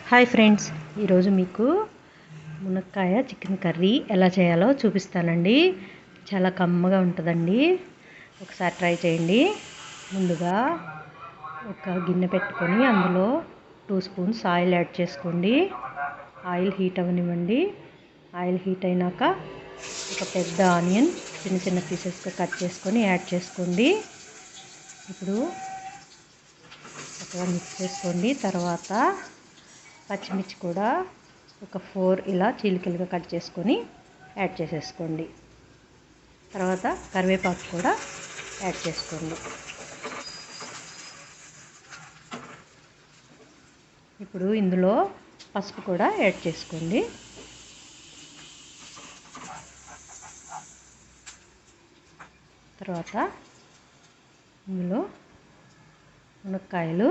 Hi friends, ఈరోజు మీకు మునక్కాయ చికెన్ కర్రీ ఎలా చేయాలో చూపిస్తానండి. చాలా కమ్మగా ఉంటుందండి. ఒకసారి ట్రై చేయండి. ముందుగా ఒక గిన్నె పెట్టుకొని అందులో 2 స్పూన్స్ ఆయిల్ యాడ్ చేసుకోండి. ఆయిల్ హీట్ అవ్వనివ్వండి. ఆయిల్ హీట్ అయినాక ఒక పెద్ద ఆనియన్ చిన్న చిన్న పీసెస్గా కట్ చేసుకొని యాడ్ చేసుకోండి. ఇప్పుడు చక్కగా మిక్స్ చేసుకోండి. తర్వాత పచ్చిమిర్చి కూడా ఒక 4 ఇలా చీలికలుగా కట్ చేసుకొని యాడ్ చేసేసుకోండి. తర్వాత కరివేపాకు కూడా యాడ్ చేసుకోండి. ఇప్పుడు ఇందులో పసుపు కూడా యాడ్ చేసుకోండి. తర్వాత ఇందులో మునక్కాయలు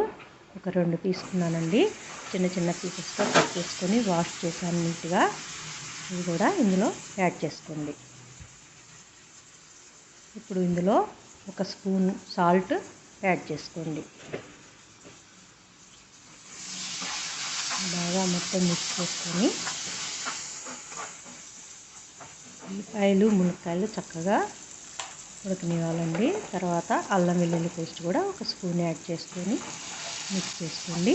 ఒక 2 తీసుకున్నానండి. చిన్న చిన్న పీసెస్గా కట్ చేసుకొని వాష్ చేశాను నీట్గా. ఇవి కూడా ఇందులో యాడ్ చేసుకోండి. ఇప్పుడు ఇందులో ఒక స్పూన్ సాల్ట్ యాడ్ చేసుకోండి. బాగా మొత్తం మిక్స్ చేసుకొని ఉల్లిపాయలు మునక్కాయలు చక్కగా ఉడకనివ్వాలండి. తర్వాత అల్లం వెల్లుల్లి పేస్ట్ కూడా ఒక స్పూన్ యాడ్ చేసుకొని మిక్స్ చేసుకోండి.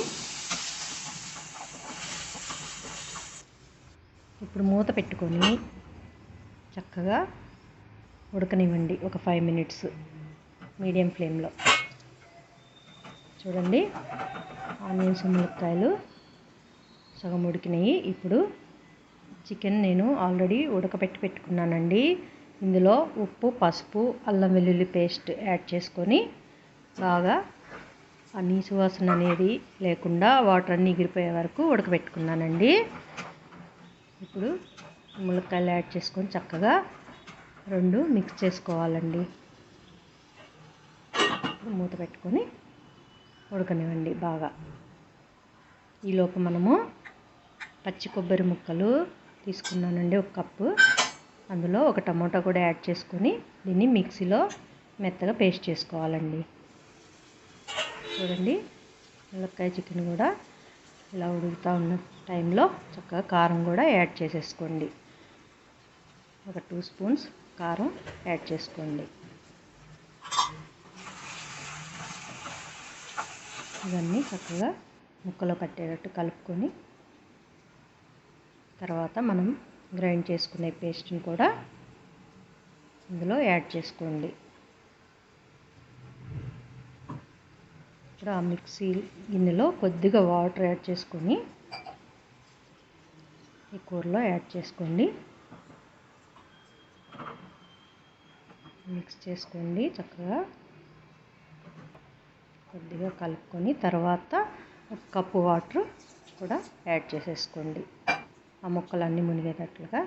ఇప్పుడు మూత పెట్టుకొని చక్కగా ఉడకనివ్వండి. ఒక 5 మినిట్స్ మీడియం ఫ్లేమ్లో. చూడండి, ఆనియన్స్ మునక్కాయలు సగం ఉడికినాయి. ఇప్పుడు చికెన్ నేను ఆల్రెడీ ఉడకబెట్టి పెట్టుకున్నానండి. ఇందులో ఉప్పు, పసుపు, అల్లం వెల్లుల్లి పేస్ట్ యాడ్ చేసుకొని బాగా ఆ నీసు వాసన అనేది లేకుండా వాటర్ అన్నీ ఎగిరిపోయే వరకు ఉడకబెట్టుకున్నానండి. ఇప్పుడు మునక్కాయలు యాడ్ చేసుకొని చక్కగా 2 మిక్స్ చేసుకోవాలండి. మూత పెట్టుకొని ఉడకనివ్వండి బాగా. ఈలోపు మనము పచ్చి కొబ్బరి ముక్కలు తీసుకున్నానండి, 1 కప్పు. అందులో ఒక టమోటా కూడా యాడ్ చేసుకొని దీన్ని మిక్సీలో మెత్తగా పేస్ట్ చేసుకోవాలండి. చూడండి, మునక్కాయ చికెన్ కూడా ఇలా ఉడుకుతూ ఉన్న టైంలో చక్కగా కారం కూడా యాడ్ చేసేసుకోండి. ఒక 2 స్పూన్స్ కారం యాడ్ చేసుకోండి. ఇవన్నీ చక్కగా ముక్కలో పట్టేటట్టు కలుపుకొని తర్వాత మనం గ్రైండ్ చేసుకునే పేస్ట్ని కూడా ఇందులో యాడ్ చేసుకోండి. ఇప్పుడు ఆ మిక్సీ గిన్నెలో కొద్దిగా వాటర్ యాడ్ చేసుకొని ఈ కూరలో యాడ్ చేసుకోండి. మిక్స్ చేసుకోండి చక్కగా. కొద్దిగా కలుపుకొని తర్వాత 1 కప్పు వాటర్ కూడా యాడ్ చేసేసుకోండి, ఆ ముక్కలన్నీ మునిగేటట్లుగా.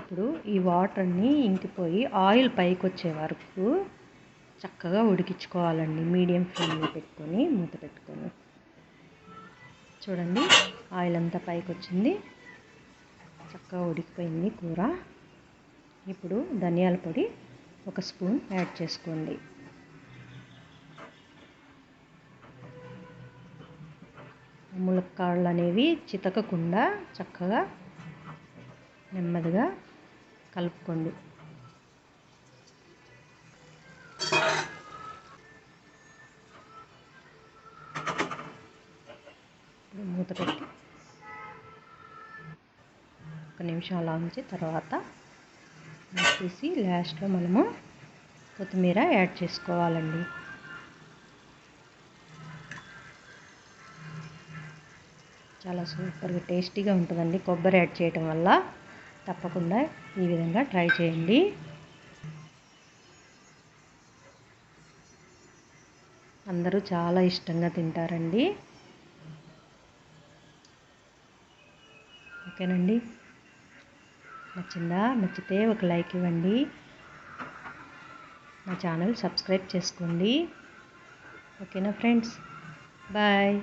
ఇప్పుడు ఈ వాటర్ అన్నీ ఇంకిపోయి ఆయిల్ పైకి వచ్చే వరకు చక్కగా ఉడికించుకోవాలండి. మీడియం ఫ్లేమ్లో పెట్టుకొని మూత పెట్టుకొని. చూడండి, ఆయిల్ అంతా పైకి వచ్చింది, చక్కగా ఉడికిపోయింది కూర. ఇప్పుడు ధనియాల పొడి 1 స్పూన్ యాడ్ చేసుకోండి. ములక్కాడలు అనేవి చితకకుండా చక్కగా నెమ్మదిగా కలుపుకోండి. మూత పెట్టి 1 నిమిషం అలా ఉంచి తర్వాత తీసి లాస్ట్లో మనము కొత్తిమీర యాడ్ చేసుకోవాలండి. చాలా సూపర్గా టేస్టీగా ఉంటుందండి కొబ్బరి యాడ్ చేయటం వల్ల. తప్పకుండా ఈ విధంగా ట్రై చేయండి. అందరూ చాలా ఇష్టంగా తింటారండి. ఓకేనండి, నచ్చిందా? నచ్చితే ఒక లైక్ ఇవ్వండి. నా ఛానల్ సబ్స్క్రైబ్ చేసుకోండి. ఓకేనా ఫ్రెండ్స్, బాయ్.